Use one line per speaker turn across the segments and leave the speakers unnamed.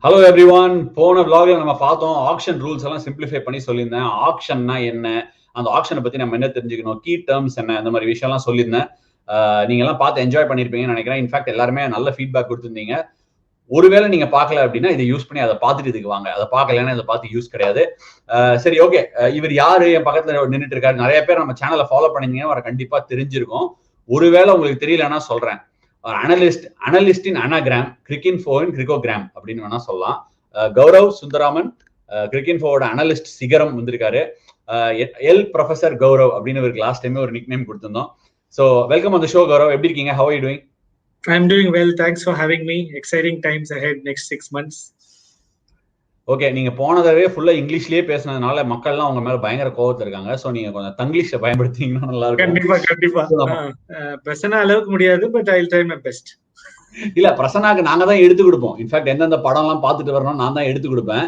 Hello everyone. போன vlogல நம்ம பார்த்தோம் ஆக்ஷன் ரூல்ஸ் எல்லாம் சிம்பிளிஃபை பண்ணி சொல்லியிருந்தேன். ஆக்ஷன்னா என்ன, அந்த ஆக்ஷனை பத்தி நம்ம என்ன தெரிஞ்சுக்கணும், கீ டேர்ம்ஸ் என்ன, இந்த மாதிரி விஷயம்லாம் சொல்லியிருந்தேன். நீங்க எல்லாம் பார்த்து என்ஜாய் பண்ணிருப்பீங்கன்னு நினைக்கிறேன். இன்ஃபேக்ட் எல்லாருமே நல்ல ஃபீட்பேக் கொடுத்துருந்தீங்க. ஒருவேளை நீங்க பார்க்கல அப்படின்னா இதை யூஸ் பண்ணி அதை பார்த்துட்டு இதுக்கு வாங்க. அதை பார்க்கலன்னா இதை பார்த்து யூஸ் கிடையாது. சரி, ஓகே. இவர் யாரு, என் பக்கத்துல நின்றுட்டு இருக்காரு. நிறைய பேர் நம்ம சேனலை ஃபாலோ பண்ணிருந்தீங்கன்னா அவரை கண்டிப்பா தெரிஞ்சிருக்கும். ஒருவேளை உங்களுக்கு தெரியலன்னா சொல்றேன். அனலிஸ்ட் இன் அனாகிராம், கிரிக்கின்ஃபோ இன் கிரிகோகிராம் அப்படின்னு வேணா சொல்லலாம். கௌரவ் சுந்தராமன், கிரிக்கின்ஃபோவோட அனலிஸ்ட் சிகரம் வந்திருக்காரு. எல் ப்ரொஃபசர் கௌரவ் அப்படின்னு இவருக்கு லாஸ்ட் டைமே ஒரு நிக் நேம் கொடுத்திருந்தோம். So welcome on the show Gaurav. எப்படி இருக்கீங்க? How are you doing?
I'm doing well. Thanks for having me. Exciting times ahead next 6 months.
Okay, நீங்க போனதவே ஃபுல்லா இங்கிலீஷ்லயே பேசினதுனால மக்கள்லாம் உங்க மேல பயங்கர கோவத்துல இருக்காங்க. சோ நீங்க கொஞ்சம் தங்கிலீஷை பயன்படுத்திங்கன்னா நல்லா இருக்கும்.
கண்டிப்பா பிரசன்னா அளவுக்கு முடியாது, but I will try my best.
இல்ல, பிரசன்னாக்கு நாங்க தான் எடுத்து கொடுப்போம். இன்ஃபேக்ட் எந்தெந்த படம் எல்லாம் பார்த்துட்டு வரணும் நான் தான் எடுத்து கொடுப்பேன்.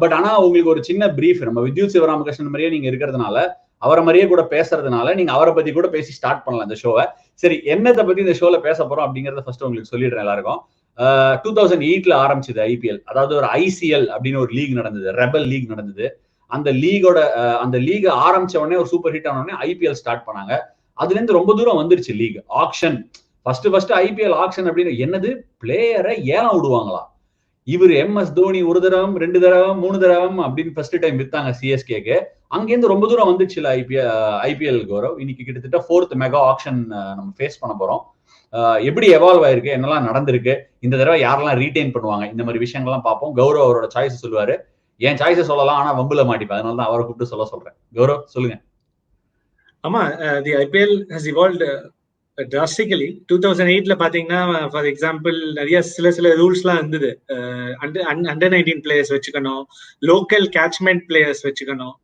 பட் ஆனா உங்களுக்கு ஒரு சின்ன பிரீஃப், நம்ம வித்யுத் சிவராமகிருஷ்ணன் மாதிரியே நீங்க இருக்கிறதுனால, அவரை மாதிரியே கூட பேசுறதுனால நீங்க அவரை பத்தி கூட பேசி ஸ்டார்ட் பண்ணலாம் இந்த ஷோவை. சரி, என்னத்தை பத்தி இந்த ஷோல பேச போறோம் அப்படிங்கறத ஃபர்ஸ்ட் உங்களுக்கு சொல்லிடுறேன் எல்லாருக்கும். 2008 ஆரம்பிச்சது ஐபிஎல். அதாவது ஒரு ஐசிஎல் அப்படின்னு ஒரு லீக் நடந்தது, ரெபல் லீக் நடந்தது. அந்த லீக் ஆரம்பிச்ச உடனே ஒரு சூப்பர் ஹிட் ஆன உடனே ஐபிஎல் ஸ்டார்ட் பண்ணாங்க. அதுல இருந்து ரொம்ப தூரம் வந்துருச்சு league. Auction first IPL auction அப்படின்னு என்னது, பிளேயரை ஏலம் விடுவாங்களா? இவர் MS தோனி ஒரு தடவை 2 தடவை 3 தடவை அப்படின்னு ஃபர்ஸ்ட் டைம் வித்தாங்க சிஎஸ்கேக்கு. அங்கேருந்து ரொம்ப தூரம் வந்துச்சுல ஐபிஎல் கௌரவ். இன்னைக்கு கிட்டத்தட்ட 4th மெகா ஆக்ஷன் நம்ம ஃபேஸ் பண்ண போறோம். எப்படி எவால்வ் ஆயிருக்கு, என்னெல்லாம் நடந்திருக்கு, இந்த தடவை யாரெல்லாம் ரீடைன் பண்ணுவாங்க, இந்த மாதிரி விஷயங்கள்லாம் பார்ப்போம். கௌரவ் அவரோட சாய்ஸ் சொல்லுவாரு. என் சாய்ஸை சொல்லலாம், ஆனா வம்புல மாட்டிப்பேன். அதனால தான் அவரை கூப்பிட்டு சொல்றேன். கௌரவ் சொல்லுங்க.
ஆமா, தி ஐபிஎல் ஹஸ் இவால்வ்ட் drastically. 2008ல பாத்தீங்கன்னா, ஃபார் எக்ஸாம்பிள் நிறைய சில ரூல்ஸ்லாம் இருந்தது. அண்டர் 19 பிளேயர்ஸ் வச்சுக்கணும், லோக்கல் கேட்ச்மெண்ட் பிளேயர்ஸ் வச்சுக்கணும்.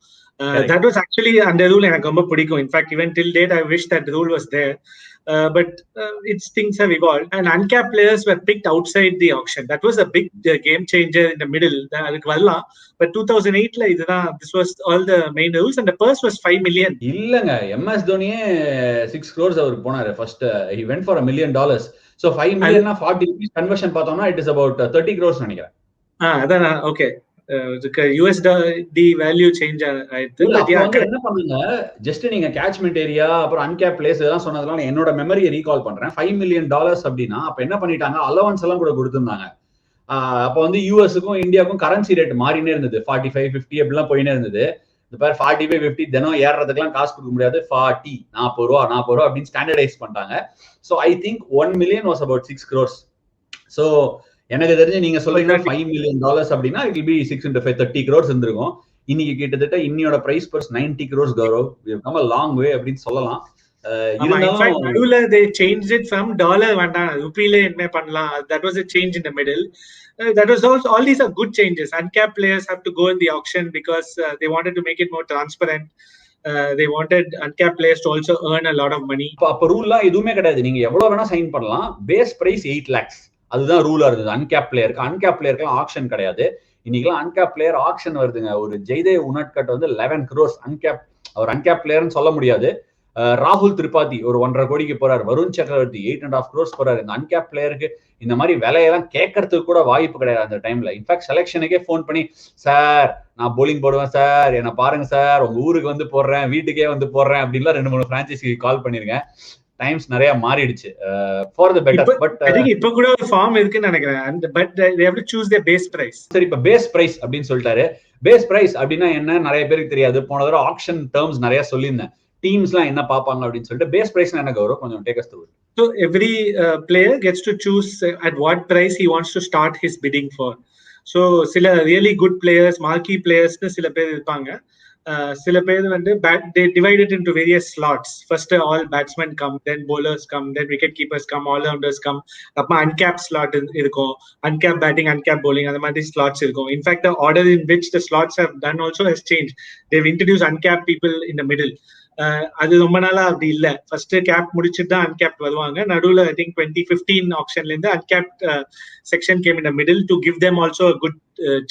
That was actually அந்த ரூல் எனக்கு ரொம்ப பிடிக்கும். In fact even till date I wish that rule was there. But its things have evolved and uncapped players were picked outside the auction. That was a big game changer in the middle. அதுக்கு வரலாம். But 2008ல இதுதான், this was all the main rules and the purse was 5 million.
இல்லங்க, MS தோனியே 6 crores அவருக்கு போனாரு. First he went for $1 million. So 5 million னா 40 rupees conversion பார்த்தோம்னா it is about 30 crores நினைக்கிறேன்.
அதான் ஓகே. USD வேல்யூ சேஞ்ச் ஆயிடுது.
என்ன பண்ணுங்க, ஜஸ்ட் நீங்க கேட்ச்மெண்ட் ஏரியா அப்புறம் அன்கேப் பிளேஸ் இதெல்லாம் சொன்னதுனால என்னோட மெமரியை ரீகால் பண்றேன். $5 million அப்படின்னா அப்ப என்ன பண்ணிட்டாங்க, அலவன்ஸ் எல்லாம் கூட கொடுத்திருந்தாங்க. அப்ப வந்து யூஎஸ்க்கும் இந்தியாவுக்கும் கரன்சி ரேட் மாறினே இருந்தது. 45, 50 அப்படிலாம் போயினே இருந்தது. இந்த பேர் 45, 50 தினம் ஏறதுக்கெல்லாம் காசு கொடுக்க முடியாது. 40 ரூபா அப்படின்னு ஸ்டாண்டர்டைஸ் பண்ணிட்டாங்க. So I think 1 million was about 6 crores. So எனக்கு தெரிஞ்சு நீங்க சொல்றீங்க $5 million அப்படின்னா it will be 6 into 5 30 crores இருந்திருக்கும். இன்னைக்கு கிட்டத்தட்ட இன்னியோட prize purse 90 crores Gaurav. We have come a long way அப்படின்னு சொல்லலாம்.
நடுவுல they changed it from dollar வேண்டாம் ரூபியில என்ன பண்ணலாம். That was a change in the middle. That was also, all these are good changes. Uncapped players have to go in the auction because they wanted to make it more transparent. They wanted uncapped players to also earn a lot of money.
அப்ப ரூல்லாம் எதுவுமே கிடையாது. நீங்க எவ்வளவு வேணா sign பண்ணலாம். Base price 8 lakhs. அதுதான் ரூலா இருந்தது அன்கேப் பிளேயருக்கு. அன்கேப் பிளேயருக்குலாம் ஆக்ஷன் கிடையாது. இன்னைக்கெல்லாம் அன்கேப் பிளேயர் ஆக்ஷன் வருதுங்க. ஒரு ஜெய்தேவ் உனட்கட் வந்து 11 crores அன்கேப். அவர் அன்கேப் பிளேயர்னு சொல்ல முடியாது. ராகுல் திரிபாதி ஒரு 1.5 கோடிக்கு போறாரு. வருண் சக்கரவர்த்தி 8.5 crores போறாரு. இந்த அன்கேப் பிளேயருக்கு இந்த மாதிரி விலையெல்லாம் கேட்கறதுக்கு கூட வாய்ப்பு கிடையாது அந்த டைம்ல. இன்ஃபேக்ட் செலக்ஷனுக்கே போன் பண்ணி, சார் நான் போலிங் போடுவேன் சார், என்ன பாருங்க சார், உங்க ஊருக்கு வந்து போடுறேன், வீட்டுக்கே வந்து போடுறேன் அப்படின்லாம் 2-3 பிரான்ச்சைஸிக்கு கால் பண்ணிருக்கேன். டைம்ஸ் நிறைய மாறிடுச்சு ஃபார் தி பெட்டர். பட்
இப்ப கூட ஒரு ஃபார்ம் இருக்குன்னு நினைக்கிறேன். But they have to choose their base price.
சரி, இப்ப பேஸ் பிரைஸ் அப்படின்னு சொல்லிட்டாரு. பேஸ் பிரைஸ் அப்படின்னா என்ன நிறைய பேருக்கு தெரியாது. போன தடவை ஆக்ஷன் டேர்ம்ஸ் நிறைய சொல்லியிருந்தேன். டீம்ஸ்லாம் என்ன பாப்பாங்க அப்படின்னு சொல்லிட்டு பேஸ் பிரைஸ் என்ன கௌரவ் கொஞ்சம் take us through.
So every player gets to choose at what price he wants to start his bidding for. So சில really good players, marquee players சில பேர் இருப்பாங்க. சில பேர் வந்து they divide it into various slots. First all batsmen come, then bowlers come, then wicket keepers come, all rounders come. அப்ப uncap slot இருக்கும், uncap batting, uncap bowling, அந்த மாதிரி slots இருக்கும். In fact, the order in which the slots have done also has changed. They've introduced uncap people in the middle. அது ரொம்ப நாளா அப்படி இல்ல. ஃபர்ஸ்ட் கேப் முடிச்சுட்டு தான் அன்கேப்ட் வருவாங்க. நடுவுல ஐ திங்க் 2015 ஆக்ஷன்ல இருந்து uncapped section game in the middle to give them also a good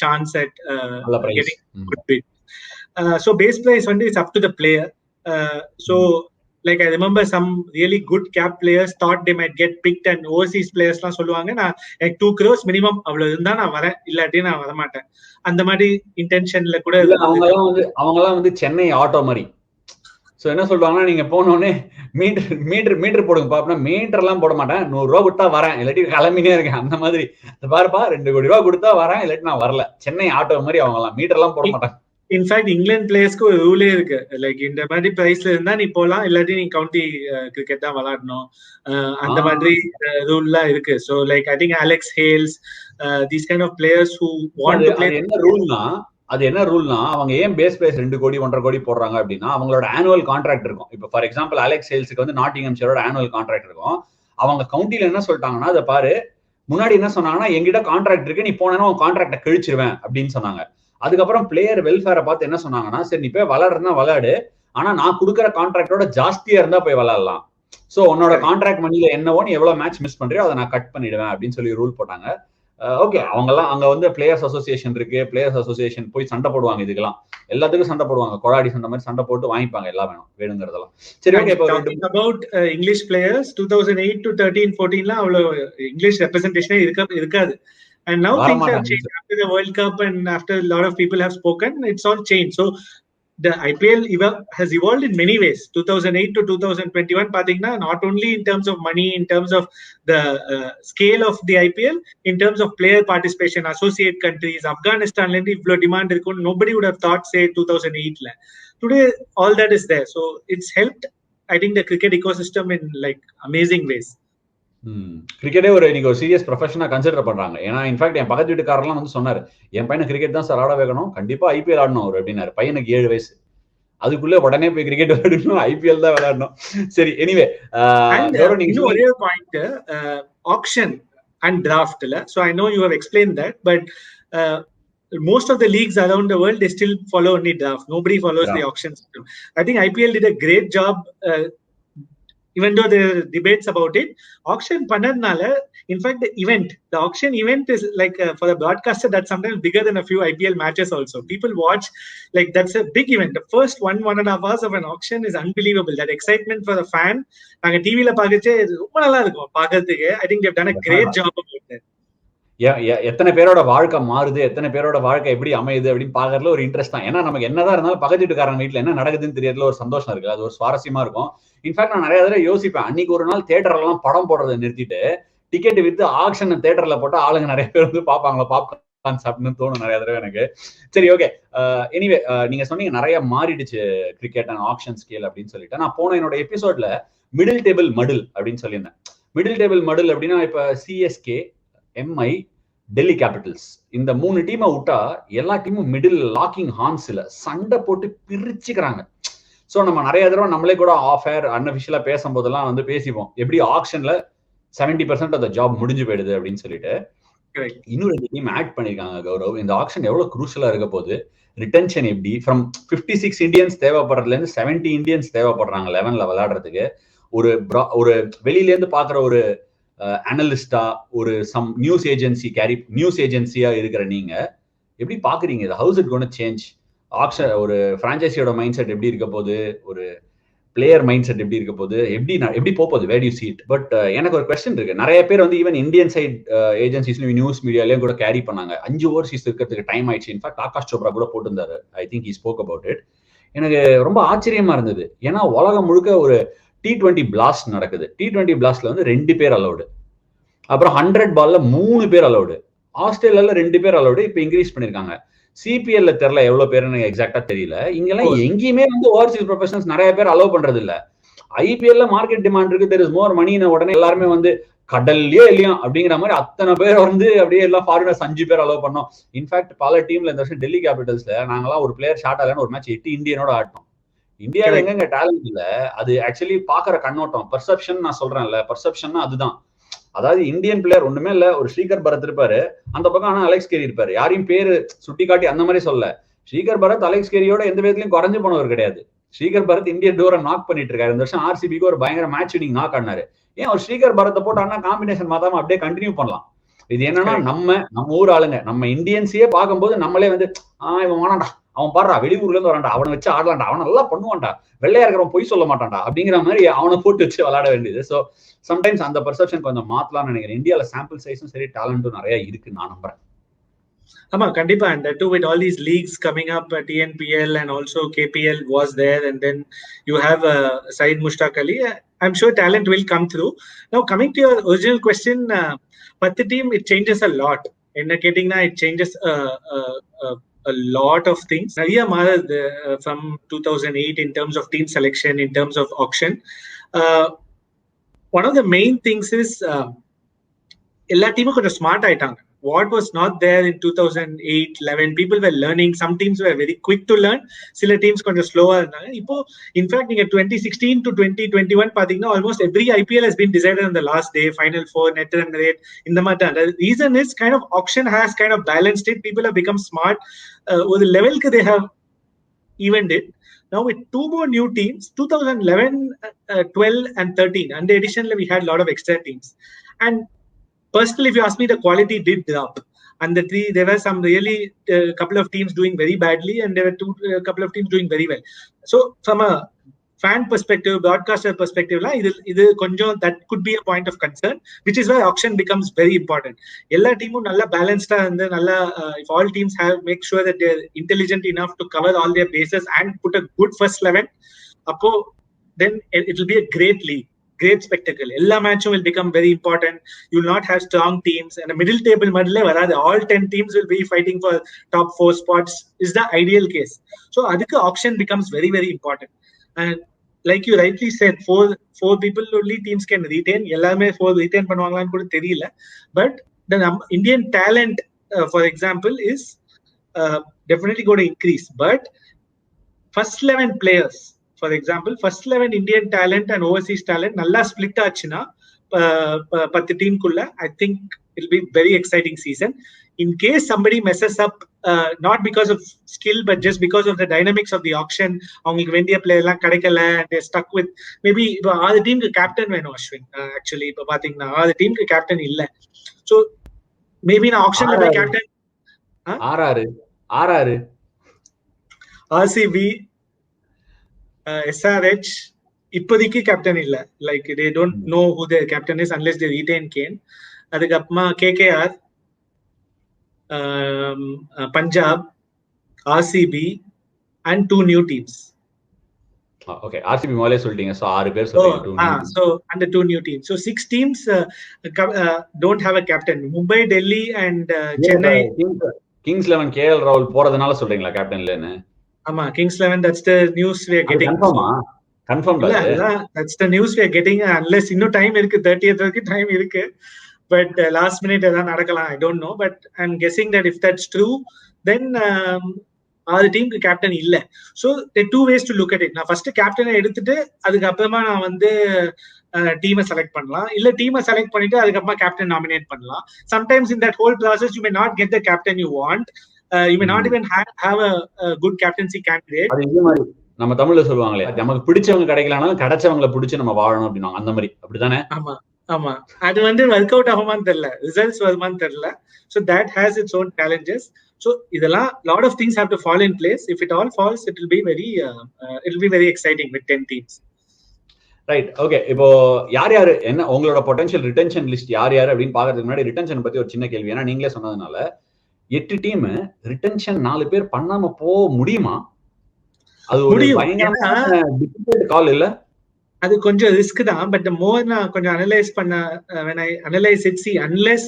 chance at getting good bid. So base price வந்து it's up to the player. So Like I remember some really good cap players thought they might get picked, and overseas players எல்லாம் சொல்லுவாங்க நான் எனக்கு 2 crores minimum அவ்வளவு இருந்தா நான் வரேன், இல்லாட்டி நான் வர மாட்டேன். அந்த மாதிரி இன்டென்ஷன்ல கூட
அவங்க எல்லாம் வந்து சென்னை ஆட்டோ மாதிரி. சோ என்ன சொல்றாங்கன்னா, நீங்க போனோடனே மீட்டர் போடுங்க பாப்பா, மீட்டர் எல்லாம் போட மாட்டேன், 100 ரூபாய் கொடுத்தா வரேன், இல்லாட்டி கிளம்பினே இருக்கேன். அந்த மாதிரி பாருப்பா 2 கோடி ரூபாய் கொடுத்தா வரேன், இல்லாட்டி நான் வரல. சென்னை ஆட்டோ மாதிரி அவங்க எல்லாம் மீட்டர் எல்லாம் போட மாட்டாங்க.
இன்ஃபேக்ட் இங்கிலாந்து பிளேயர்ஸ்க்கு ஒரு ரூலே இருக்கு, லைக் இந்த மாதிரி பிரைஸ்ல இருந்தா நீ போலாம், இல்லாட்டி நீ கவுண்டி கிரிக்கெட் தான் விளையாடணும், அந்த மாதிரி ரூல்லாம் இருக்கு. So like I think Alex Hales, these kind of players who want to play.
என்ன ரூல்னா அவங்க ஏன் பேஸ் 2 கோடி 1.5 கோடி போடுறாங்க அப்படின்னா, அவங்களோட ஆனுவல் கான்ட்ராக்ட் இருக்கும். இப்ப ஃபார் எக்ஸாம்பிள் அலெக்ஸ் ஹேல்ஸுக்கு வந்து நாட்டிங்ஹாம்ஷயரோட ஆனுவல் கான்ட்ராக்ட் இருக்கும். அவங்க கவுண்டில என்ன சொல்லிட்டாங்கன்னா, அதை பாரு, முன்னாடி என்ன சொன்னாங்கன்னா, எங்கிட்ட கான்ட்ராக்ட் இருக்கு, நீ போனா உன் கான்ட்ராக்டை கிழிச்சிருவேன் அப்படின்னு சொன்னாங்க. அதுக்கப்புறம் பிளேயர் வெல்ஃபேரை பார்த்து என்ன சொன்னாங்கன்னா, சரி நீ போய் விளையாடுறதுனா விளையாடு, ஆனா நான் கொடுக்குற கான்ட்ராக்டோட ஜாஸ்தியா இருந்தா போய் விளையாடலாம். சோ உன்னோட கான்ட்ராக்ட் மணில என்னவோ நீ எவ்வளவு மேட்ச் மிஸ் பண்றியோ அதை நான் கட் பண்ணிடுவேன் அப்படின்னு சொல்லி ரூல் போட்டாங்க. ஓகே, அவங்க எல்லாம் அங்க வந்து பிளேயர்ஸ் அசோசியேஷன் இருக்கு, பிளேயர்ஸ் அசோசியேஷன் போய் சண்டை போடுவாங்க, இதுக்கெல்லாம் எல்லாத்துக்கும் சண்டை போடுவாங்க, கொடாடி சண்டை மாதிரி சண்டை போட்டு வாங்கிப்பாங்க எல்லாம் வேணுங்கிறதெல்லாம். சரி, okay.
About English players 2008 to 13 14ல அவ்வளவு இங்கிலீஷ் ரெப்ரசன்டேஷனே இருக்காது. And now things have changed after the World Cup and after a lot of people have spoken, it's all changed. So the IPL has evolved in many ways. 2008 to 2021 pathina, not only in terms of money, in terms of the scale of the IPL, in terms of player participation, associate countries, Afghanistan lendi ivlo demand irukku, nobody would have thought say 2008 la. Today all that is there, so it's helped I think the cricket ecosystem in like amazing ways.
கிரிக்கெட்டே இன்னைக்கு ஒரு serious ப்ரொஃபஷனா consider பண்றாங்க. ஏன்னா in fact என் பக்கத்து வீட்டுக்காரெல்லாம் வந்து சொன்னாரு, என் பையனை cricket தான் sir ஆட வைக்கணும், கண்டிப்பா ஐபிஎல் ஆடணும் அவர் அப்படின்னாரு. பையனுக்கு 7 வயசு, அதுக்குள்ள உடனே போய் கிரிக்கெட் விளையாடணும், ஐபிஎல் தான் விளையாடணும். சரி, எனிவே
ஒரே பாயிண்ட், ஆக்ஷன் அண்ட் டிராஃப்ட்ல. So I know you have explained that, but most of the leagues around the world they still follow only draft. Nobody follows the auction system. I think IPL did a great job, even though there are debates about it. Auction panadnala, in fact the auction event is like for the broadcaster that's sometimes bigger than a few IPL matches also. People watch, like that's a big event. The first 1.5 hours of an auction is unbelievable. That excitement for the fan, naanga TV la paagache romba nalla irukum paakradhukku. I think they've done a great job about that.
எத்தனை பேரோட வாழ்க்கை மாறுது, எத்தனை பேரோட வாழ்க்கை எப்படி அமையுது அப்படின்னு பாக்குறதுல ஒரு இன்ட்ரெஸ்ட் தான். ஏன்னா நமக்கு என்னதான் இருந்தாலும் பக்கத்து வீட்டுக்காரங்க வீட்டுல என்ன நடக்குதுன்னு தெரியறதுல ஒரு சந்தோஷம் இருக்கு, அது ஒரு சுவாரஸ்யமா இருக்கும். இன்ஃபேக்ட் நான் நிறைய தடவை யோசிப்பேன், அன்னைக்கு ஒரு நாள் தியேட்டர்ல எல்லாம் படம் போடுறதை நிறுத்திட்டு டிக்கெட் வித்து ஆக்ஷன் தியேட்டர்ல போட்டா ஆளுங்க நிறைய பேர் வந்து பாப்பாங்களா, பாப்கார்ன் சாப்பிட்டுன்னு தோணும் நிறைய தடவை எனக்கு. சரி, ஓகே. எனிவே நீங்க சொன்னீங்க நிறைய மாறிடுச்சு கிரிக்கெட் அண்ட் ஆக்ஷன் ஸ்கேல் அப்படின்னு சொல்லிட்டு. நான் போன என்னோட எபிசோட்ல மிடில் டேபிள் மடில் அப்படின்னு சொல்லியிருந்தேன். மிடில் டேபிள் மடில் அப்படின்னா இப்ப சிஎஸ்கே, எம்ஐ, டெல்லி கேபிட்டல்ஸ், இந்த 3 டீமை விட்டா எல்லா டீமும் மிடில் லாக்கிங் ஹார்ன்ஸ்ல சண்டை போட்டு பிரிச்சுக்கிறாங்க. சோ நம்ம நிறைய தடவை நம்மளே கூட ஆஃப் ஏர் அன்அஃபிஷியலா பேசும்போதெல்லாம் வந்து பேசிப்போம், எப்படி ஆக்ஷன்ல 70% ஆஃப் த ஜாப் முடிஞ்சு போயிடுது அப்படின்னு சொல்லிட்டு. இன்னும் 2 டீம் ஆட் பண்ணிருக்காங்க கௌரவ். இந்த ஆக்ஷன் எவ்வளவு குரூஷலா இருக்க போகுது, ரிட்டன்ஷன் எப்படி, ஃப்ரம் 56 இந்தியன்ஸ் தேவைப்படுறதுல இருந்து 70 இந்தியன்ஸ் தேவைப்படுறாங்க 11ல விளையாடுறதுக்கு. ஒரு வெளியில இருந்து பாக்குற ஒரு அனலிஸ்டா, ஒரு சம் நியூஸ் ஏஜென்சியா இருக்கிற நீங்க எப்படி பாக்குறீங்க இது? How's it gonna change auction? ஒரு பிரான்ச்சைசியோட மைண்ட் செட் எப்படி இருக்க போகுது, ஒரு பிளேயர் மைண்ட் செட் எப்படி இருக்க போகுது, எப்படி போகுது, where do you see it? But எனக்கு ஒரு கொஸ்டின் இருக்கு. நிறைய பேர் வந்து ஈவன் இந்தியன் சைட் ஏஜென்சிஸ்லயும் நியூஸ் மீடியாலயும் கூட கேரி பண்ணாங்க, 5 ஓவர்சீஸ் இருக்கிறதுக்கு டைம் ஆயிடுச்சு. இன்ஃபேக்ட் ஆகாஷ் சோப்ரா கூட போட்டிருந்தாரு, I think he spoke about it. எனக்கு ரொம்ப ஆச்சரியமா இருந்தது, ஏன்னா உலகம் முழுக்க ஒரு T20 பிளாஸ்ட் நடக்குது. T20 பிளாஸ்ட்ல வந்து 2 பேர் அலௌடு, அப்புறம் 100 பால்ல 3 பேர் அலௌடு, ஆஸ்திரேலியால 2 பேர் அலௌடு, இப்ப இன்க்ரீஸ் பண்ணிருக்காங்க. சிபிஎல்ல தெரியல எவ்வளவு பேர் எனக்கு எக்ஸாக்டா தெரியல. இங்கெல்லாம் எங்கேயுமே வந்து ஓவர்சீஸ் ப்ரொஃபஷனல்ஸ் நிறைய பேர் அலோவ் பண்றது இல்ல. ஐபிஎல்ல மார்க்கெட் டிமாண்ட் இருக்கு, தெர் இஸ் மோர் மணின உடனே எல்லாருமே வந்து கடல்லயே இல்லையா அப்படிங்கிற மாதிரி அத்தனை பேர் வந்து அப்படியே எல்லாம் ஃபாரினர்ஸ் 5 பேர் அலோவ் பண்ணோம். இன்ஃபேக்ட் பல டீம்ல இந்த வருஷம் டெல்லி கேபிட்டல்ஸ்ல நாங்கெல்லாம் ஒரு பிளேயர் ஷார்ட் ஆகலன்னு ஒரு மேட்ச் 8 இந்தியனோட ஆட்டோம். இந்தியாவில எங்க டேலண்ட் இல்ல, அது ஆக்சுவலி பாக்குற கண்ணோட்டம், பர்செப்ஷன். நான் சொல்றேன்ல, பர்செப்ஷன் அதுதான். அதாவது இந்தியன் பிளேயர் ஒண்ணுமே இல்ல, ஒரு ஸ்ரீகர் பரத் இருப்பாரு அந்த பக்கம், ஆனா அலெக்ஸ் கேரி இருப்பாரு. யாரையும் பேரு சுட்டி காட்டி அந்த மாதிரி சொல்ல, ஸ்ரீகர் பரத் அலெக்ஸ் கேரியோட எந்த விதத்திலையும் குறைஞ்சு போனவர் கிடையாது. ஸ்ரீகர் பரத் இந்தியன் டோரை நாக் பண்ணிட்டு இருக்காரு. இந்த வருஷம் ஆர்சிபிக்கு ஒரு பயங்கர மேட்ச் வினிங் நாக் ஆனாரு. ஏன் ஒரு ஸ்ரீகர் பரத்தை போட்டு ஆனா காம்பினேஷன் மாத்தாம அப்படியே கண்டினியூ பண்ணலாம். இது என்னன்னா நம்ம ஊர் ஆளுங்க, நம்ம இந்தியன்ஸையே பார்க்கும்போது நம்மளே வந்து இவன் வேணாண்டா, அவன் பாடுறா வெளியூர்ல இருந்து வரான்டா, அவனை வச்சு ஆடலாம்டா, அவன் நல்லா பண்ணுவான்டா, வெள்ளையா இருக்கிறவன் பொய் சொல்ல மாட்டான்டா அப்படிங்கிற மாதிரி அவனை போட்டு வச்சு விளையாட வேண்டியது. ஸோ சம்டைம்ஸ் அந்த பெர்செப்ஷன் கொஞ்சம் மாத்தலாம்னு நினைக்கிறேன். இந்தியால சாம்பிள் சைஸும் சரி டேலண்டும் நிறைய இருக்கு நான் நம்புறேன்.
Ama kandipa, and that too with all these leagues coming up, TNPL and also KPL was there, and then you have Saeed Mushtaq Ali. I'm sure talent will come through. Now coming to your original question, but the team, it changes a lot. In getting now, it changes a lot of things. Nariya maarad from 2008 in terms of team selection, in terms of auction. One of the main things is ella team konja smart aitanga. What was not there in 2008-11, people were learning. Some teams were very quick to learn. Sila teams கொஞ்சம் slower இருந்தாங்க. இப்போ in fact நீங்க 2016 to 2021 பாத்தீங்கன்னா almost every IPL has been decided on the last day, final four, net run rate. இந்த மாதிரி தான். The reason is kind of auction has kind of balanced it. People have become smart. ஒரு லெவலுக்கு they have evened it. Now with two more new teams, 2011, 12 and 13, and the addition we had a lot of extra teams. And personally, if you ask me, the quality did drop. And there were some really couple of teams doing very badly, and there were couple of teams doing very well. So, from a fan perspective, broadcaster perspective, that could be a point of concern, which is why auction becomes very important. Ella teamum nalla balanced and nalla if all teams make sure that they're intelligent enough to cover all their bases and put a good first 11, then it will be a great league. Great spectacle. Ella matchum will become very important. You will not have strong teams, and a middle table madle varada. All 10 teams will be fighting for top 4 spots. Is the ideal case. So adukku auction becomes very, very important. And like you rightly said, four people only teams can retain. Ellame 4 retain பண்ணுவாங்களான்னு கூட தெரியல. But the Indian talent, for example, is definitely going to increase. But first 11 players, for example, first 11 Indian talent and overseas talent nalla split aachina 10 team kulla, I think it'll be very exciting season. In case somebody messes up, not because of skill but just because of the dynamics of the auction, avangalukku vendiya player la kadikala and they're stuck with maybe all the team ku captain venum Ashwin. Actually ipo pathina all the team ku captain illa, so maybe in auction la be captain RCB, SRH இப்போதைக்கு captain இல்ல. Like they don't know who their captain is unless they retain Kane. அதுக்கப்புறமா KKR, Punjab, RCB and 2 new teams.
Okay, RCB மோலே சொல்லிட்டீங்க. So 6 பேர் சொல்றீங்க.
So and the 2 new teams. So 6 teams don't have a captain. Mumbai, Delhi and Chennai.
Kings 11 KL Rahul போறதுனால சொல்றீங்களா captain இல்லன்னு?
ஆமா, Kings 11, that's the news we are getting.
Confirm
that's the news we are getting, unless இன்னும் time இருக்கு, 30th வரைக்கும் time இருக்கு. But last minute எதாவது நடக்கலாம், I don't know. But I'm guessing that if that's true, then our team க்கு captain இல்ல. So there are 2 ways to look at it. நான் first கேப்டனை எடுத்துட்டு அதுக்கப்புறமா நான் வந்து டீமை செலக்ட் பண்ணலாம், இல்ல டீமை செலக்ட் பண்ணிட்டு அதுக்கப்புறமா கேப்டன் நாமினேட் பண்ணலாம். Sometimes in that whole process you may not get the captain you want. You may not even have a good captaincy candidate.
அது இந்த மாதிரி நம்ம தமிழ்ல சொல்லுவாங்களே, நமக்கு பிடிச்சவங்க கிடைக்கலனாலும் கிடைச்சவங்கள பிடிச்சு நம்ம வாழணும் அப்படினாங்க. அந்த மாதிரி அப்படிதானே?
ஆமா அது வந்து வொர்க் அவுட் ஆகுமான்னு தெரியல, ரிசல்ட்ஸ் வருமான்னு தெரியல. So that has its own challenges. So இதெல்லாம் lot of things have to fall in place. If it all falls, it will be very exciting with 10 teams.
Right, okay. இப்போ யார் என்ன உங்களோட potential retention list யார் அப்படின்னு பாக்குறதுக்கு முன்னாடி retention பத்தி ஒரு சின்ன கேள்வி. ஏன்னா நீங்களே சொன்னதுனால 8 டீம் ரிட்டென்ஷன் 4 பேர் பண்ணாம போக முடியுமா? அது ஒரு பயங்கரமான டிஃபிகல்ட் கால் இல்ல?
அது கொஞ்சம் ரிஸ்க் தான். பட் மோர் நான் கொஞ்சம் அனலைஸ் பண்ண, when I analyze it, see, unless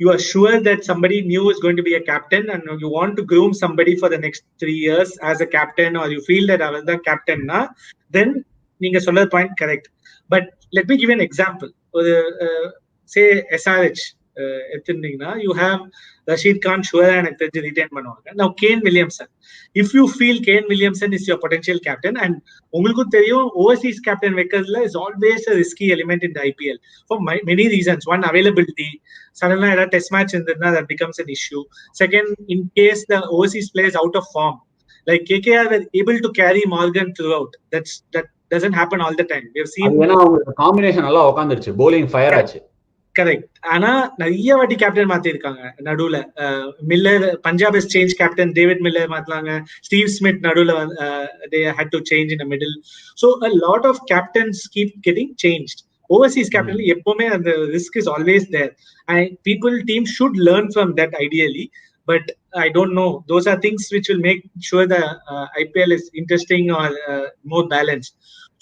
you are sure that somebody new is going to be a captain and you want to groom somebody for the next 3 years as a captain, or you feel that avan da captain na, then நீங்க சொல்ற point correct. But let me give you an example. Say SRH எடுத்துட்டீங்கன்னா, you have Rashid Khan sure எனக்கு தெரிஞ்சு retain பண்ணுவாங்க. Now Kane Williamson, if you feel Kane Williamson is your potential captain, and உங்களுக்கும் தெரியும் overseas captain வைக்கிறதுல is always a risky element in the IPL for many reasons. One, availability. Suddenly a test match இருந்ததுன்னா that becomes an issue. Second, in case the overseas player is out of form, like KKR were able to carry Morgan throughout. That doesn't happen all the time. We have seen
combination நல்லா உட்கார்ந்துருச்சு, bowling fire ஆச்சு.
Correct. ஆனா நிறைய வாட்டி captain மாத்தி இருக்காங்க நடுவுல. Miller Punjab has changed captain, David Miller மாத்தலாங்க, ஸ்டீவ் ஸ்மித் நடுவுல they had to change in the middle. So a lot of captains keep getting changed. Overseas captain எப்பவுமே அந்த risk is always there, and people teams should learn from that ideally, but I don't know, those are things which will make sure the IPL is interesting or more balanced.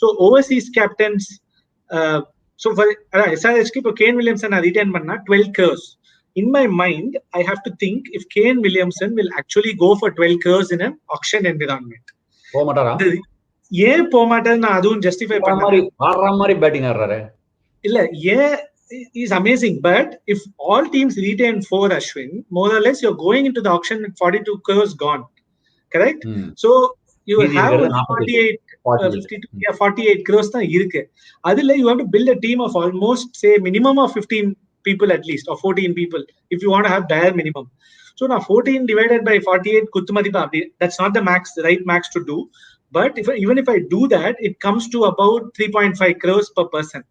So overseas captains, so for SRH இப்போ Kane Williamson நான் retain பண்ணா 12 crores. In my mind, I have to think if Kane Williamson will actually go for 12 crores in an auction environment.
போக மாட்டாரா?
ஏன் போக மாட்டாரு நான் அதுவும் ஜஸ்டிஃபை பண்ண
மாதிரி பேட்டிங் ஆடுறாரு.
இல்ல ஏன் is amazing, but if all teams retain 4, Ashwin, more or less you're going into the auction with 42 crores gone, correct? So you have 48 crores தான் இருக்கு. அதுல you have to build a team of almost say minimum of 15 people at least, or 14 people if you want to have bare minimum. So now 14 divided by 48 kuttumadipa, that's not the max, the right max to do, but even if I do that, it comes to about 3.5 crores per person.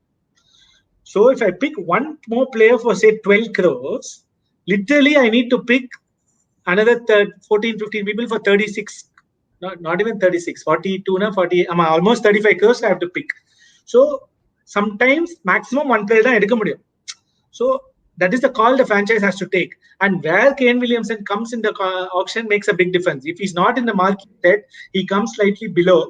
So if I pick one more player for say 12 crores, literally I need to pick another 14-15 people for 36, not even 36, 42 na 48, almost 35 crores I have to pick. So sometimes maximum one player தான் எடுக்க முடியும். So that is the call the franchise has to take, and where Kane Williamson comes in the auction makes a big difference. If he's not in the market set, he comes slightly below,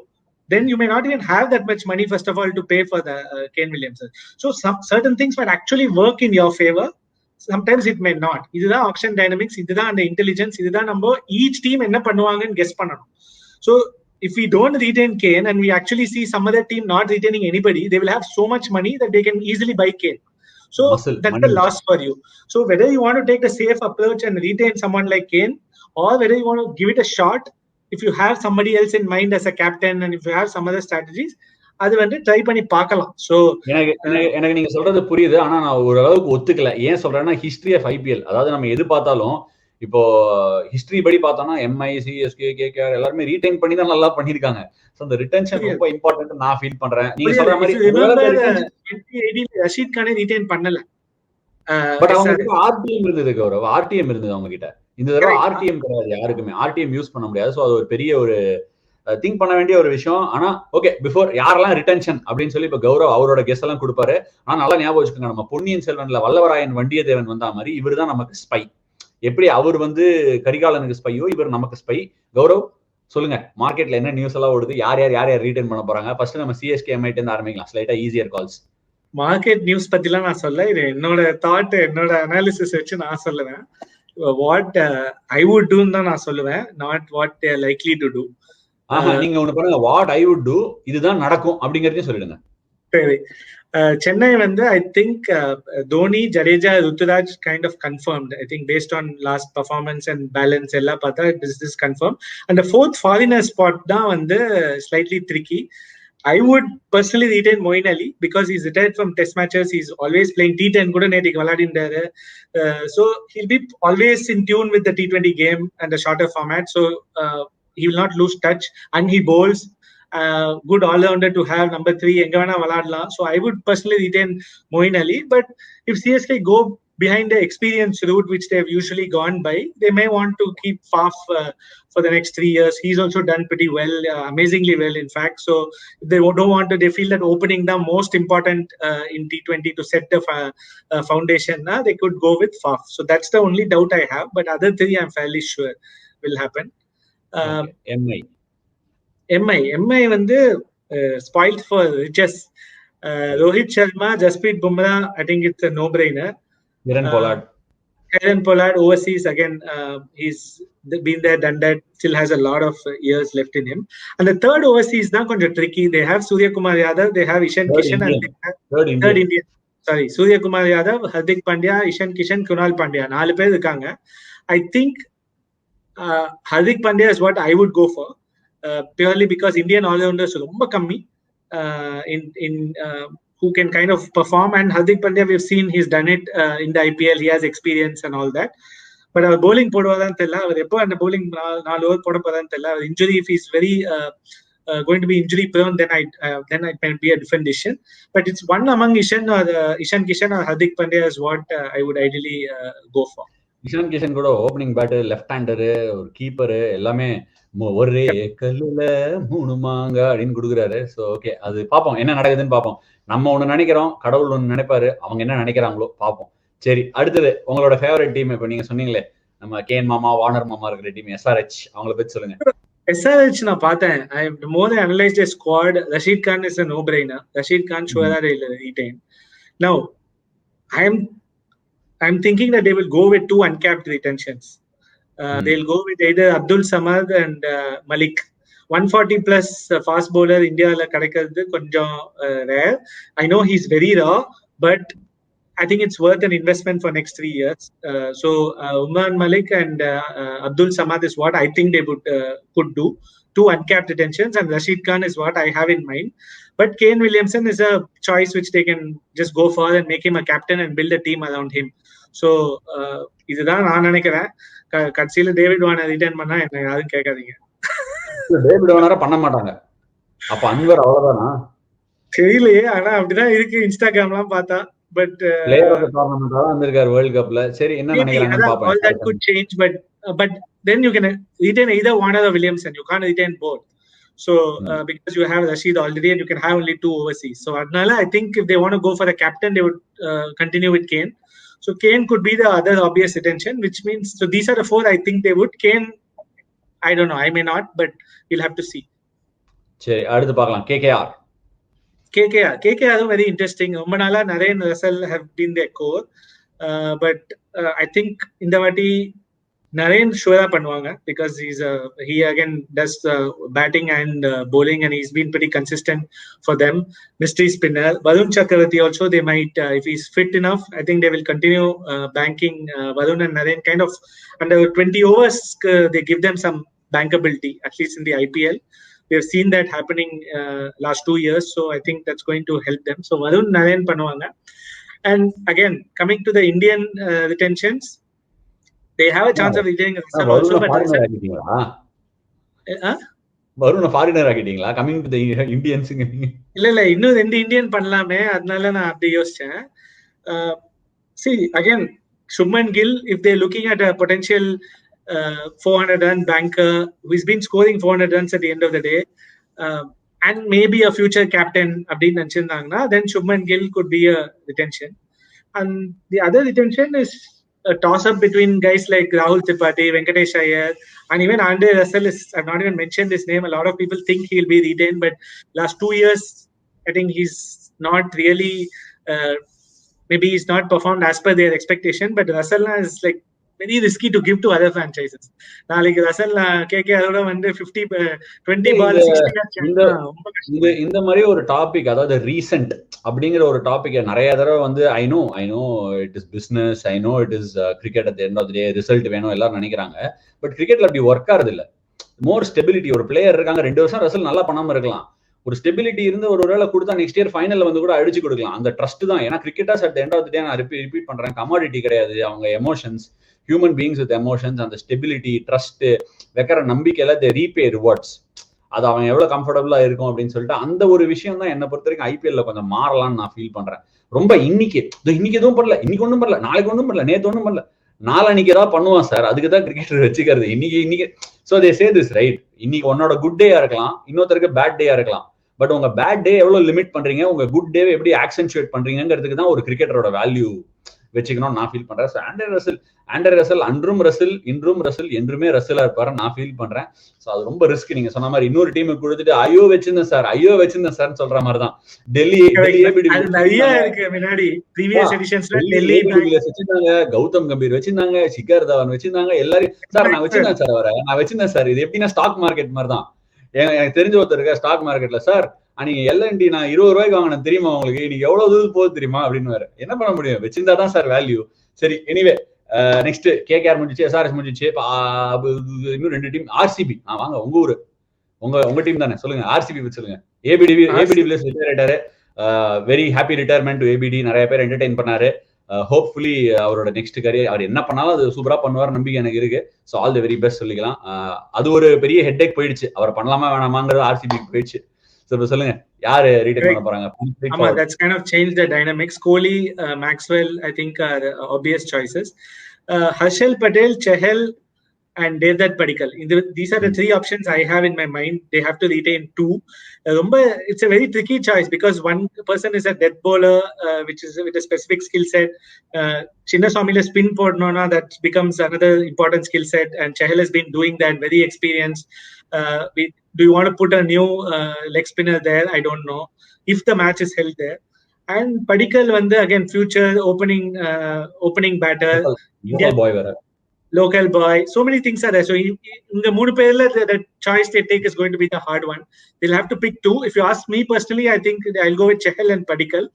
then you may not even have that much money first of all to pay for the Kane Williamson. So some certain things might actually work in your favor, sometimes it may not. இதுதான் auction dynamics, இதுதான் அந்த intelligence, இதுதான் நம்ம each team என்ன பண்ணுவாங்கன்னு guess பண்ணணும். So if we don't retain Kane and we actually see some other team not retaining anybody, they will have so much money that they can easily buy Kane. So that's the loss for you. So whether you want to take the safe approach and retain someone like Kane, or whether you want to give it a shot, if you have somebody else in mind as a captain and if you have some other strategies, அது வந்து try பண்ணி பார்க்கலாம். So
எனக்கு நீங்க சொல்றது புரியுது, ஆனா நான் ஓரளவுக்கு ஒத்துக்கல. ஏன் சொல்றேன்னா ஹிஸ்டரி ஆஃப் ஐபிஎல், அதாவது நம்ம எது பார்த்தாலும் இப்போ ஹிஸ்டரி படி பார்த்தோம்னா எம்ஐ, சிஎஸ்கே, கேகேஆர் எல்லாருமே ரீடைன் பண்ணி தான் நல்லா பண்ணிருக்காங்க. சோ அந்த ரிட்டென்ஷன் ரொம்ப இம்பார்ட்டன்ட் நான் ஃபீல் பண்றேன். நீங்க சொல்ற மாதிரி
ரஷீத் கானே ரீடைன் பண்ணல,
பட் அவங்க கிட்ட ஆர்டிஎம் இருந்தது, கௌரவ் ஆர்டிஎம் இருந்தது அவங்க கிட்ட. இந்த தடவை ஆர்டிஎம் கிடையாது யாருக்குமே, ஆர்டிஎம் யூஸ் பண்ண முடியாது. சோ அது ஒரு பெரிய ஒரு திங்க் பண்ண வேண்டிய ஒரு விஷயம். ஆனா ஓகே, பிஃபோர் யாரெல்லாம் ரிட்டென்ஷன் அப்படின்னு சொல்லி இப்ப கௌரவ் அவரோட கெஸ் எல்லாம் கொடுப்பாரு. ஆனா நல்லா ஞாபகம் வச்சுக்கோங்க, நம்ம பொன்னியின் செல்வன்ல வல்லவராயன் வண்டியத்தேவன் வந்தா மாதிரி இவர் தான் நமக்கு ஸ்பை. எப்படி அவர் வந்து கரிகாலனுக்கு ஸ்பையோ இவர் நமக்கு ஸ்பை. கௌரவ் சொல்லுங்க, மார்க்கெட்ல என்ன நியூஸ் எல்லாம் ஓடுது, யார் யார் ரீடைன் பண்ண போறாங்க? ஃபர்ஸ்ட் நம்ம சிஎஸ்கே எம்ஐ இருந்து ஆரம்பிக்கலாம், ஸ்லைட்டா ஈஸியர் கால்ஸ்.
மார்க்கெட் நியூஸ் பத்திலாம் நான் சொல்ல, இது என்னோட தாட், என்னோட அனாலிசிஸ் வச்சு நான் சொல்லுவேன். வாட் ஐ வுட் டூ தான் நான் சொல்லுவேன், not what they are likely to do.
நீங்க ஒண்ணு பண்ணுங்க, வாட் ஐ வுட் டூ, இதுதான் நடக்கும் அப்படிங்கறதையும் சொல்லிடுங்க.
சரி, சென்னை வந்து I think Dhoni, Jadeja, Ruturaj kind of confirmed. I think based on last performance and balance ella பார்த்தா this is confirmed. And the fourth foreigner spot தான் வந்து slightly tricky. I would personally retain Moeen Ali because he's retired from test matches. He's always playing T10 கூட நேத்திக்கு விளையாடினாரு. So he'll be always in tune with the T20 game and the shorter format. So he will not lose touch, and he bowls good all-rounder to have number 3 enga vena valadala. So I would personally retain Moeen Ali, but if CSK go behind the experience route which they have usually gone by, they may want to keep Faf for the next 3 years. He's also done pretty well, amazingly well in fact. So if they don't want to, they feel that opening the most important in T20 to set the foundation, they could go with Faf. So that's the only doubt I have, but other 3 I'm fairly sure will happen. MI வந்து spoiled for riches. Rohit Sharma, Jasprit Bumrah, I think it's a no-brainer. Kieron Pollard overseas again, he's been there, done that, still has a lot of years left in him. And the third overseas is konja tricky. They have Surya Kumar Yadav, they have Ishan Kishan, and they have third Indian. Sorry, Surya Kumar Yadav, Hardik Pandya, Ishan Kishan, Kunal Pandya. 4 பேர் இருக்காங்க. I think Hardik Pandya is what I would go for. Purely because Indian all-rounders ரொம்ப கம்மி in who can kind of perform, and Hardik Pandya we've seen he's done it in the IPL, he has experience and all that, but our bowling போடுவாதான் தெரியல, அவர் எப்போ அந்த bowling 4 over போட போறான்னு தெரியல. Injury if he's very going to be injury prone, then it might be a different decision. But it's one among Ishan Kishan or Hardik Pandya is what I would ideally go for.
Ishan Kishan கூட opening bat, left hander, ஒரு keeper, எல்லாமே ஒரே கல்லுல 3 மாங்க அப்படின்னு கொடுக்குறாரு. So okay, அது பார்ப்போம் என்ன நடக்குதுன்னு பார்ப்போம். நம்ம ஒண்ணு நினைக்கிறோம், கடவுள் ஒண்ணு நினைப்பாரு, அவங்க என்ன நினைக்கிறாங்களோ பார்ப்போம். சரி, அடுத்தது உங்களோட ஃபேவரட் டீம். இப்ப நீங்க சொன்னீங்களே நம்ம கேன் மாமா, வார்னர் மாமா இருக்கிற டீம் SRH, அவங்கள பத்தி சொல்லுங்க.
SRH நான் பார்த்தேன். I have more than analyzed a squad. Rashid Khan is a no-brainer. Rashid Khan surely they'll retain. Now, I'm thinking that they will go with 2 uncapped retentions. They'll go with either Abdul Samad and Malik. 140 plus fast bowler India la kadaikiradhu konjam rare. I know he's very raw, but I think it's worth an investment for next 3 years. So Umran Malik and Abdul Samad is what I think they could do. 2 uncapped retentions, and Rashid Khan is what I have in mind. But Kane Williamson is a choice which they can just go for and make him a captain and build a team around him. So இதுதான் நான் நினைக்கிறேன். கட்சியில David Warner return பண்ணா என்ன யாரும் கேட்காதீங்க.
David வார்னரை பண்ண மாட்டாங்க. அப்ப அன்வர் அவ்வளவுதானா
தெரியலையே, ஆனா அப்படிதான் இருக்கு இன்ஸ்டாகிராம்லாம் பார்த்தா. But
பிளேயர் ஆஃப் தி டூர்னமென்ட் தான் வந்திருக்கார் வேர்ல்ட் கப்ல. சரி, என்ன நினைக்கிறாங்கன்னு பாப்போம்.
All that could change, but then you can retain either Warner or Williamson. You can't retain both. So because you have Rashid already and you can have only 2 overseas. So adnala I think if they want to go for a captain, they would continue with Kane. So Kane could be the other obvious retention, which means so these are the 4 I think they would. Kane, I don't know, I may not, but we'll have to see.
சரி, அடுத்து பார்க்கலாம்.
KKR very interesting. ரொம்ப நாளா Naren Russell have been their core, but I think இந்த வாட்டி Naren ஷூரா பண்ணுவாங்க because he again does batting and bowling, and he's been pretty consistent for them. Mystery spinner Varun Chakravarti also, they might if he's fit enough, I think they will continue banking Varun and Naren kind of under 20 overs. They give them some bankability, at least in the IPL. We have seen that happening last 2 years, so I think that's going to help them. So Varun Narayan பண்ணுவாங்க. And again, coming to the Indian retentions, they have a chance of retaining Russell also, but
வருண foreigner ஆகிட்டீங்களா? Coming to the Indians.
இல்ல இன்னும் 2 Indian பண்ணலாமே, அதனால நான் அப்படி யோசிச்சேன். See again, Shubman Gill, if they're looking at a potential 400 run banker who's been scoring 400 runs at the end of the day, and maybe a future captain அப்படின்னு நினைச்சிருந்தாங்கன்னா, then Shubman Gill could be a retention. And the other retention is a toss-up between guys like Rahul Tripathi, Venkatesh Iyer, and even Andre Russell I've not even mentioned his name. A lot of people think he'll be retained, but last 2 years, I think he's not really, maybe he's not performed as per their expectation, but Russell is like very risky to give to other franchises. நாளைக்கு Russell கேகேஆரோட வந்து 20 பால் 60
இந்த மாதிரி ஒரு topic, அதாவது recent அப்படிங்கிற ஒரு topic நிறைய தடவை வந்து I know it is business, I know it is cricket, at the end of the day result வேணும் எல்லாரும் நினைக்கிறாங்க. பட் கிரிக்கெட்ல அப்படி ஒர்க் ஆகுது இல்ல. மோர் ஸ்டெபிலிட்டி. ஒரு பிளேயர் இருக்காங்க, 2 வருஷம் ரசல் நல்லா பண்ணாம இருக்கலாம், ஒரு ஸ்டெபிலிட்டி இருந்து ஒரு வேளை கொடுத்தா நெக்ஸ்ட் இயர் ஃபைனல்ல வந்து கூட அடிச்சு கொடுக்கலாம். அந்த ட்ரஸ்ட் தான். ஏன்னா cricketers at the end of the day நான் ரிப்பீட் பண்றேன், கமாடிட்டி கிடையாது. அவங்க emotions, human beings with emotions, அந்த ஸ்டெபிலிட்டி, ட்ரஸ்ட், வைக்கிற நம்பிக்கையில தி ரீபே ரிவார்ட்ஸ், அது அவன் எவ்வளவு கம்ஃபர்டபுளா இருக்கும் அப்படின்னு சொல்லிட்டு அந்த ஒரு விஷயம் தான் என்னை பொறுத்த வரைக்கும் ஐபிஎல்ல கொஞ்சம் மாறலாம்னு நான் ஃபீல் பண்றேன். ரொம்ப இன்னைக்கு எதுவும் பண்ணல, இன்னைக்கு ஒன்றும் பண்ணல, நாளைக்கு ஒன்றும் பண்ணல, நேற்று ஒன்றும் பண்ணல, நாளைக்கு ஏதாவது பண்ணுவான் சார், அதுக்கு தான் கிரிக்கெட்டர் வச்சுக்கிறது இன்னைக்கு. So they say this right, இன்னைக்கு உன்னோட குட் டேயா இருக்கலாம், இன்னொருத்தருக்கு பேட் டேயா இருக்கலாம். பட் உங்க பேட் டே எவ்வளவு லிமிட் பண்றீங்க, உங்க குட் டேவை எப்படி ஆக்சென்சுவேட் பண்றீங்கிறதுக்கு தான் ஒரு கிரிக்கெட்டரோட வேல்யூ வச்சுக்கணும் நான் ஃபீல் பண்றேன். ஆண்டர் ரசல் அன்றும் ரசல், இன்றும் ரசல், என்றுமே ரசலா இருப்பாரு நான் ஃபீல் பண்றேன். ஸோ அது ரொம்ப ரிஸ்க். நீங்க சொன்ன மாதிரி இன்னொரு டீமுக்கு கொடுத்துட்டு ஐயோ வச்சிருந்தேன் சார் சொல்ற மாதிரி தான். டெல்லி வச்சிருந்தாங்க, கௌதம் கம்பீர் வச்சிருந்தாங்க, சிகர் தவான் வச்சிருந்தாங்க, எல்லாரும் சார் நான் வச்சிருந்தேன் சார். இது எப்படின்னா ஸ்டாக் மார்க்கெட் மாதிரி தான். எனக்கு தெரிஞ்ச ஒருத்தர் இருக்க ஸ்டாக் மார்க்கெட்ல, சார் நீங்க எல்என்டி நான் 20 ரூபாய்க்கு வாங்கினேன் தெரியுமா உங்களுக்கு, இன்னைக்கு எவ்வளவு தூரம் போகுது தெரியுமா அப்படின்னு வேற. என்ன பண்ண முடியும், வச்சிருந்தாதான் சார் வேல்யூ. சரி, எனிவே நெக்ஸ்ட் கேகேஆர் முடிஞ்சிச்சு, எஸ்ஆர்எஸ் முடிஞ்சிச்சு. இன்னும் 2 டீம். ஆர்சிபி, வாங்க உங்க ஊரு, உங்க டீம் தானே, சொல்லுங்க. ஆர்சிபி பத்தி சொல்லுங்க. ஏபிடி ரிட்டையர் ஆயிட்டாரு. Very happy retirement to ABD. நிறைய பேர் என்டர்டெயின் பண்ணாரு. ஹோப்ஃபுல்லி அவரோட நெக்ஸ்ட் கரியர் அவர் என்ன பண்ணாலும் அது சூப்பரா பண்ணுவார் நம்பிக்கை எனக்கு இருக்கு. So all the very best சொல்லிக்கலாம். அது ஒரு பெரிய ஹெட்டேக் போயிடுச்சு, அவர் பண்ணலாமா வேணாமாங்கிறது ஆர்சிபிக்கு போயிடுச்சு. ஸோ இப்போ சொல்லுங்க, யாரு ரீடைன் பண்ண போறாங்க?
ஆமா, that's kind of changed the dynamics. Kohli, Maxwell, I think are obvious choices. Harshal Patel, Chahal, and Devdutt Padikkal. These are the three options I have in my mind. They have to retain two. It's a very tricky choice because one person is a death bowler, which is with a specific skill set. Chinnaswamy spin podnona, that becomes another important skill set, and Chahal has been doing that, very experienced. Do you want to put a new leg spinner there? I don't know if the match is held there. And Padikkal again future opening batter, local boy, so many things are there. So in the mood the choice they take is going to be the hard one. They'll have to pick two. If you ask me personally, I think I'll go with Chahal and Padikkal,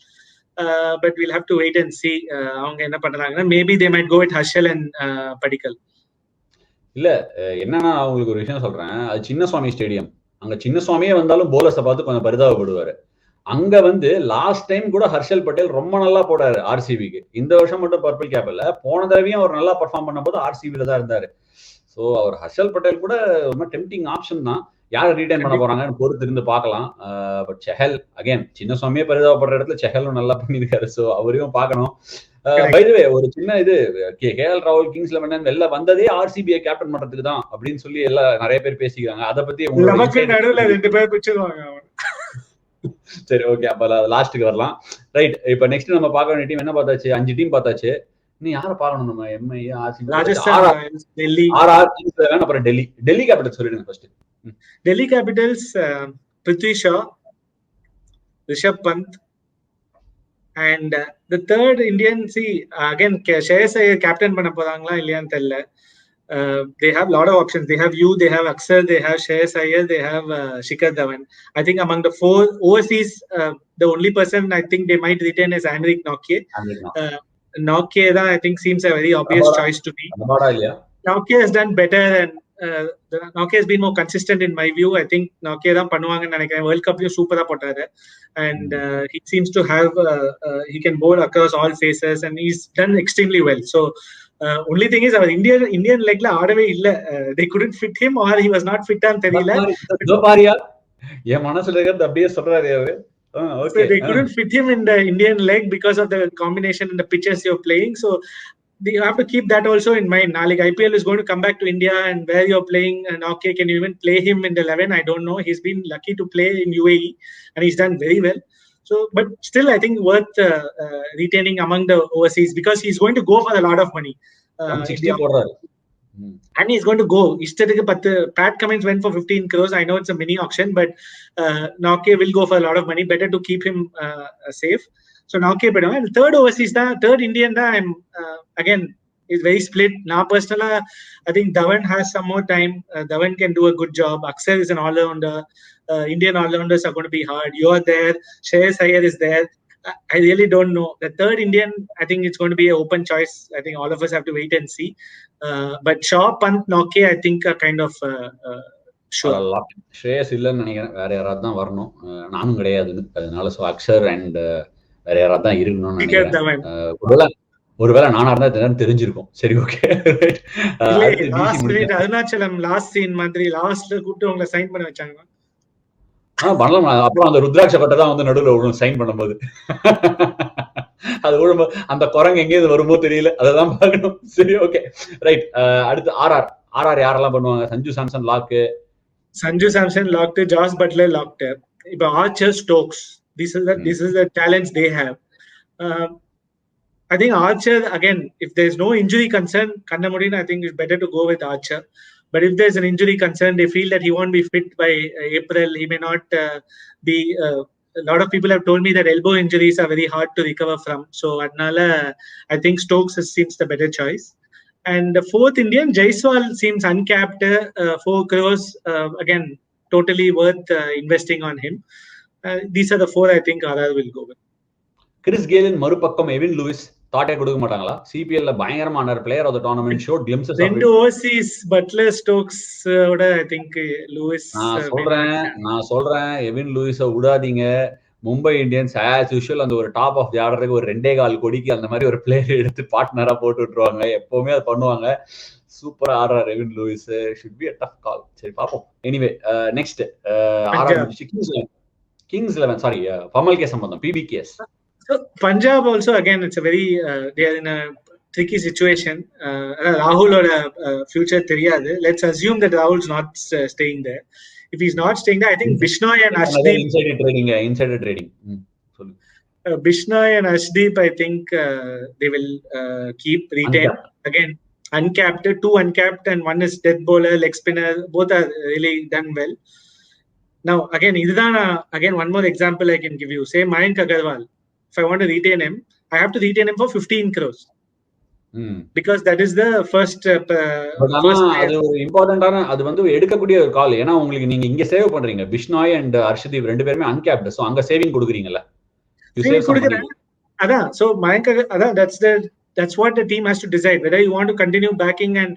but we'll have to wait and see. Maybe they might go with Harshal and Padikkal.
இல்ல என்னன்னா உங்களுக்கு ஒரு விஷயம் சொல்றேன், அது Chinnaswamy stadium. அங்க சின்னசுவாமியே வந்தாலும் போலர்ஸை பார்த்து கொஞ்சம் பரிதாபப்படுவாரு. அங்க லாஸ்ட் டைம் கூட ஹர்ஷல் பட்டேல் ரொம்ப நல்லா போடாரு ஆர்சிபிக்கு. இந்த வருஷம் மட்டும் பர்பிள் கேப் இல்ல, போன தடவையும் அவர் நல்லா பர்ஃபார்ம் பண்ண போது ஆர்சிபில தான் இருந்தாரு. ஸோ அவர் ஹர்ஷல் பட்டேல் கூட ரொம்ப டெம்டிங் ஆப்ஷன் தான். யார் ரீடைன் பண்ண போறாங்கன்னு பொறுத்து இருந்து பார்க்கலாம். பட் செஹல் அகைன் சின்னசுவாமியே பரிதாபப்படுற இடத்துல செஹலும் நல்லா பண்ணியிருக்காரு. ஸோ அவரையும் பார்க்கணும். பை தி வே ஒரு சின்ன இது, கேஎல் ராகுல் கிங்ஸ் 11 வெளில வந்ததே ஆர்சிபியை கேப்டன் பண்றதுக்கு தான் அப்படின்னு சொல்லி எல்லாம் நிறைய பேர் பேசிக்கிறாங்க. அதை பத்தி சரி, ஓகே, அப்ப லாஸ்ட்டுக்கு வரலாம். ரைட், இப்ப நெக்ஸ்ட் நம்ம பார்க்க வேண்டிய டீம் என்ன பார்த்தாச்சு? 5 டீம் பார்த்தாச்சு. இன்னும் யாரை பார்க்கணும் நம்ம? MI, RCB, Delhi, RR, Kings 11, அப்புறம் டெல்லி கேபிட்டல்ஸ் சொல்லிடுங்க first.
Delhi Capitals Prithvi Shaw, Rishabh Pant, and the third Indian, see again Shreyas Iyer captain பண்ண போறாங்களா இல்லையான்னு தெரியல. They have a lot of options. They have they have Akshar, they have Shreyas Iyer, they have Shikhar Dhawan. I think among the four overseas, the only person I think they might retain is Henrik Nokia. Nokia I think seems a very obvious choice to me. Nokia has done better, and Nokia has been more consistent in my view. I think Nokia தான் பண்ணுவாங்கன்னு நினைக்கிறேன். World கப்லயும் சூப்பரா போட்டாரு, and he seems to have he can bowl across all phases, and he's done extremely well. So only thing is our Indian legல ஆடவே இல்ல. They couldn't fit him, or he was not fit ஆன்னு தெரியல.
ஜோபாரியா என் மனசுல இருக்கிறது அப்படியே சொல்றாரு அவரு.
Okay, they couldn't fit him in the Indian leg because of the combination in the pitches you're playing. So you have to keep that also in mind. Now, like IPL is going to come back to India, and where you're playing, and okay, can you even play him in the 11? I don't know. He's been lucky to play in UAE, and he's done very well. So, but still, I think worth retaining among the overseas, because he's going to go for a lot of money.
160
and he's going to go. But Pat Cummins went for 15 crores. I know it's a mini auction, but Nokia will go for a lot of money. Better to keep him safe. So Nokia, and third overseas, third Indian, I'm again is very split. Now, personally, I think Dhawan has some more time. Dhawan can do a good job. Akshar is an all-rounder. Indian all-rounders are going to be hard. You're there. Shreyas Iyer is there. I really don't know. The third Indian, I think it's going to be an open choice. I think all of us have to wait and see. But Shaw, Pant, Nokia, I think are kind of sure.
Shreyas இல்லன்னு நினைக்கிறேன். வேற யாராவது தான் வரணும். நானும் கிடையாதுன்னு. அதனால so Axar and வேற யாராவது தான் இருக்கணும்னு நினைக்கிறேன். ஒருவேளை நானா இருந்தா தெரிஞ்சிருக்கும். சரி, ஓகே.
அருணாச்சலம் லாஸ்ட் சீன் மாதிரி லாஸ்ட்ல கூப்பிட்டு உங்களை சைன் பண்ண வச்சாங்க.
பண்ணலாம். அப்புறம் அந்த ருத்ராட்ச பட்டை தான் நடுவில் விழும் சைன் பண்ணும்போது. அது விழும்போ அந்த குரங்கு எங்கேயும் வருமோ தெரியல, அதான் பார்க்கணும். சரி, ஓகே, ரைட். அடுத்து ஆர்ஆர் யாரெல்லாம் பண்ணுவாங்க? Sanju Samson lock,
Jos Buttler locked. இப்போ Archer, Stokes, this is the challenge they have. I think Archer, again, if there's no injury concern, Kannamudin, I think it's better to go with Archer. But if there's an injury concern, they feel that he won't be fit by April. He may not be. A lot of people have told me that elbow injuries are very hard to recover from. So Adnala, I think Stokes seems the better choice. And the fourth Indian, Jaiswal seems uncapped, 4 crores. Again, totally worth investing on him. These are the four I think RR will go with.
Chris Gayle மறுபக்கம் Evin Lewis தாட்டே கொடுக்க மாட்டாங்களா? சிபிஎல்ல பயங்கரமான player of the tournament, show glimpses of
ரெண்டு overseas Buttler Stokes ஓட I think Lewis.
நான் சொல்றேன் எவின் லூயிஸை விடாதீங்க. மும்பை இந்தியன்ஸ் ஆஸ் யூஷுவல் அந்த ஒரு டாப் ஆஃப் தி ஆர்டருக்கு ஒரு 2.25 கோடிக்கு அந்த மாதிரி ஒரு பிளேயர் எடுத்து பார்ட்னரா போட்டு விட்டுருவாங்க. எப்பவுமே அதை பண்ணுவாங்க. சூப்பரா ஆடுறாரு Evin Lewis. Should be a tough call. சரி பாப்போம். எனிவே நெக்ஸ்ட் கிங்ஸ் 11 சாரி பமல் கே சம்பந்தம் PBKS.
So Punjab also again it's a very they are in a tricky situation. Rahul or future theriyadu. Let's assume that Rahul's not staying there. If he's not staying there, I think Bishnoi and Ashdeep
insider trading.
Bishnoi and Ashdeep, I think they will keep retain again uncapped, 2 uncapped and one is death bowler, leg spinner. Both are really done well. Now again, again one more example I can give you. Say Mayank Agarwal. If I want to retain him, I have to retain him for 15 crores. Because that is the first
அது ஒரு இம்பார்ட்டன்டான அது வந்து எடுக்கக்கூடிய ஒரு கால். ஏன்னா உங்களுக்கு நீங்க இங்க சேவ் பண்றீங்க. பிஷ்னாய் அண்ட் அர்ஷதீப் ரெண்டு பேருமே அன்கேப்ட். சோ அங்க சேவிங் கொடுக்குறீங்கல்ல.
அதான் சோ மயங்க் அதான் that's what the team has to decide whether you want to continue backing and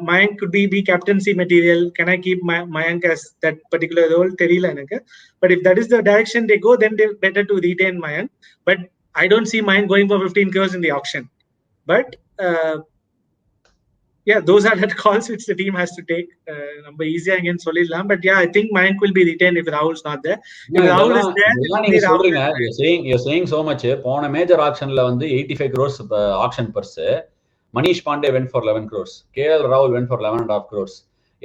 Mayank could be captaincy material. Can I keep Mayank as that particular role? Theriyala enakku. But if that is the direction they go, then they better to retain Mayank. But I don't see Mayank going for 15 crores in the auction. But yeah, those are the calls which the team has to take. Number easy again solidlam. But yeah, I think Mayank will be retained if Rahul's not there. If Rahul is there,
you're saying so much. போன major ஆக்ஷன்ல வந்து 85 crores action purse. Manish Pandey went for 11 crores. KL Rahul went for 11.5 crores.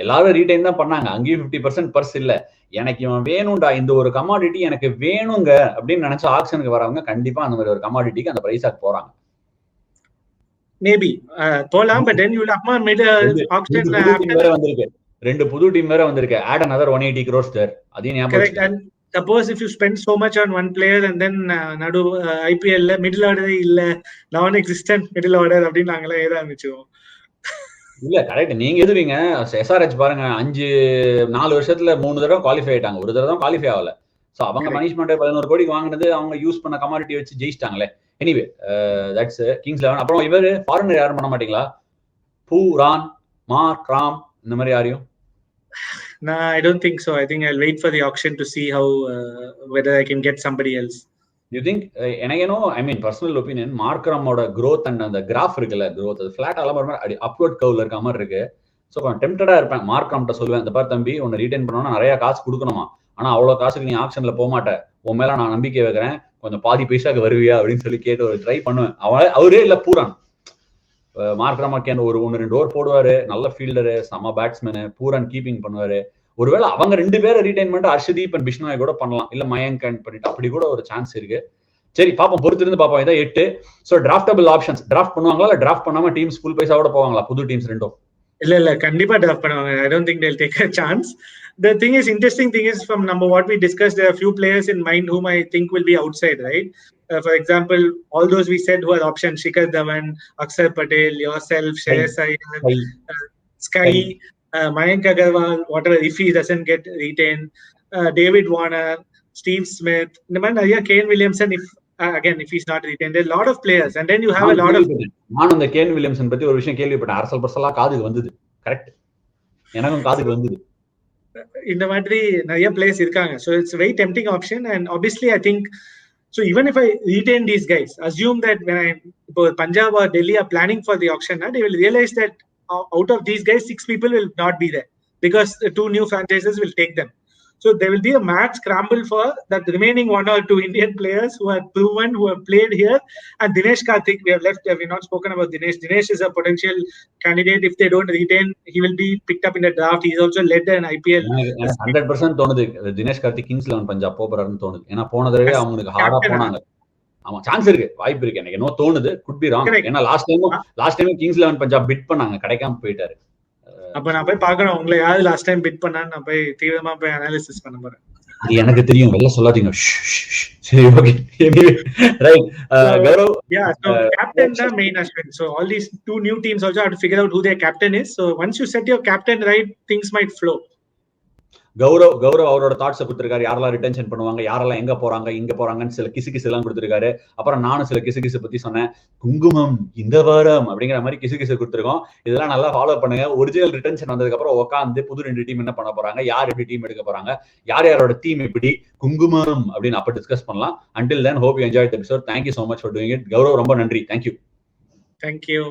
எல்லாரும் retain தான் பண்ணாங்க. அங்கேயும் 50% purse இல்ல. எனக்கு இவன் வேணும்டா, இந்த ஒரு கமாடிட்டி எனக்கு வேணுங்க அப்படின்னு நினைச்ச ஆக்ஷனுக்கு வரவங்க கண்டிப்பா அந்த மாதிரி ஒரு கமாடிட்டிக்கு அந்த பிரைஸாக்கு போறாங்க.
Maybe போலாம், but then you will have mid auction
வேற வந்திருக்கு. ரெண்டு புது டீம் வேற வந்திருக்கு. add another 180 crores there. அதே ஞாபகம்.
Correct. And suppose if you spend so much on one player and then nadu IPL ல middle order இல்ல, non existent middle order அப்படி நாங்களே ஏதா ஆரம்பிச்சோம்.
இல்ல கரெக்ட். நீங்க எதுவீங்க SRH பாருங்க, 4 வருஷத்துல 3 தடவை குவாலிஃபை ஆயிட்டாங்க. ஒரு தடவை தான் குவாலிஃபை ஆகல. சோ அவங்க மனிஷ் பாண்டே 11 கோடிக்கு வாங்கினது அவங்க யூஸ் பண்ண கமாடிட்டி வச்சு ஜெயிச்சிட்டாங்களே. Anyway that's Kings 11. அப்புறம் இவர் ஃபாரினர் யாரும் பண்ண மாட்டீங்களா? பூரான், மார்க் ராம் இந்த மாதிரி யாரையும்?
No, I don't think so. I think I'll wait for the auction to see how whether I can get somebody else.
You think எனக்கேனோ ஐ மீன் பர்சனல் ஒபினியன் மார்க் ராமோட growth and அந்த கிராஃப் இருக்குல்ல, growth அது flat ஆல மாதிரி upward கர்வ்ல இருக்க மாதிரி இருக்கு. சோ கொஞ்சம் டெம்ப்டடா இருப்பேன். மார்க் ராம்ட்ட சொல்லுவேன், இந்த பார் தம்பி, உன்னை ரீடைன் பண்ணனும்னா நிறைய காசு கொடுக்கணுமா, ஆனா அவ்வளவு காசுக்கு நீ ஆக்ஷன்ல போக மாட்ட, உன் மேல நான் நம்பிக்கை வைக்கிறேன், கொஞ்சம் பாதி பைசாக்கு வருவியா அப்படின்னு சொல்லி கேட்டு ஒரு ட்ரை பண்ணுவேன். அவரே இல்ல பூரான் மார்க் ராமாக்கேன் ஒரு 1-2 ஓவர் போடுவாரு, நல்ல ஃபீல்டரு, செம பேட்ஸ்மேனு, பூரான் கீப்பிங் பண்ணுவாரு. ஒருவேளை அவங்க 2 பேரை ரீடைன் பண்ணிட்டு அர்ஷதீப் அண்ட் பிஷ்னாய் கூட பண்ணலாம், இல்ல மயங்க் பண்ணிட்டு அப்படி கூட ஒரு சான்ஸ் இருக்கு. சரி பாப்போம், பொறுத்திருந்து பாப்போம். இதான் 8. சோ டிராஃப்டபிள் ஆப்ஷன்ஸ் டிராஃப்ட் பண்ணுவாங்களா இல்ல டிராஃப்ட் பண்ணாம டீம்ஸ் ஃபுல் பைசாவோட போவாங்களா புது டீம்ஸ் ரெண்டும்?
இல்ல கண்டிப்பா டிராஃப்ட் பண்ணுவாங்க. I don't think they'll take a chance. The interesting thing is from number what we discussed, there are a few players in mind whom I think will be outside, right? For example, all those we said who are options: Shikhar Dhawan, Akshar Patel, yourself, Shreyas Iyer, Sky, Mayank Agarwal, whatever, if he doesn't get retained, David Warner, Steve Smith, Kane Williamson, if he's not retained, there are a lot of players, and then you have a lot of.
நான் அந்த Kane Williamson பத்தி ஒரு விஷயம் கேள்விப்பட்டேன். அரசல் பர்சலா காதுக்கு வந்தது. Correct, எனக்கும் காதுக்கு வந்தது.
இந்த மாதிரி நிறைய பிளேயர்ஸ் இருக்காங்க. So it's a very tempting option, and obviously I think so even if I retain these guys, assume that when Punjab or Delhi are planning for the auction, they will realize that out of these guys 6 people will not be there because the 2 new franchises will take them. So there will be a mad scramble for that remaining 1 or 2 Indian players who are proven, who have played here. And Dinesh Karthik, we have not spoken about Dinesh. Dinesh is a potential candidate. If they don't retain, he will be picked up in the draft. He's also led an IPL.
100% தோணுது Dinesh Karthik Kings 11 Punjab போறாருன்னு தோணுது. ஏன்னா போன தடவை அவங்களுக்கு ஹார்டா போனாங்க. ஆமா, சான்ஸ் இருக்கு, வாய்ப்பு இருக்கு. எனக்கு என்ன தோணுது, could be wrong. ஏன்னா last time Kings 11 Punjab bit பண்ணாங்க, கிடைக்காம போயிட்டாரு.
அப்ப நான் போய் பார்க்கணும் உங்களை யாரு லாஸ்ட் டைம் பிட் பண்ணான்னு நான் போய் தீவிரமா போய் அனாலிசிஸ் பண்ண போறேன்.
அது எனக்கு தெரியும், வெளில சொல்லாதீங்க. சரி, okay. Right, Gaurav.
Yeah, so captain the main aspect. So all these 2 new teams also have to figure out who their captain is. So once you set your captain right, things might flow.
Gaurav அவரோட தாட்ஸை கொடுத்திருக்காரு. யாரெல்லாம் retention பண்ணுவாங்க, யாரெல்லாம் எங்க போறாங்க இங்க போறாங்கன்னு சில கிசு எல்லாம் கொடுத்திருக்காரு. அப்புறம் நானும் சில கிசு பத்தி சொன்னேன். குங்குமம் இந்த வாரம் அப்படிங்கிற மாதிரி கிசு கொடுத்திருக்கோம். இதெல்லாம் நல்லா ஃபாலோ பண்ணுங்க. ஒரிஜினல் ரிட்டென்ஷன் வந்ததுக்கு அப்புறம் உட்காந்து புது 2 டீம் என்ன பண்ண போறாங்க, யார் எப்படி டீம் எடுக்க போறாங்க, யாரோட டீம் எப்படி குங்குமம் அப்படின்னு அப்ப டிஸ்கஸ் பண்ணலாம். Until then, hope you enjoyed the episode. Thank you so much for doing it. Gaurav ரொம்ப நன்றி. Thank you.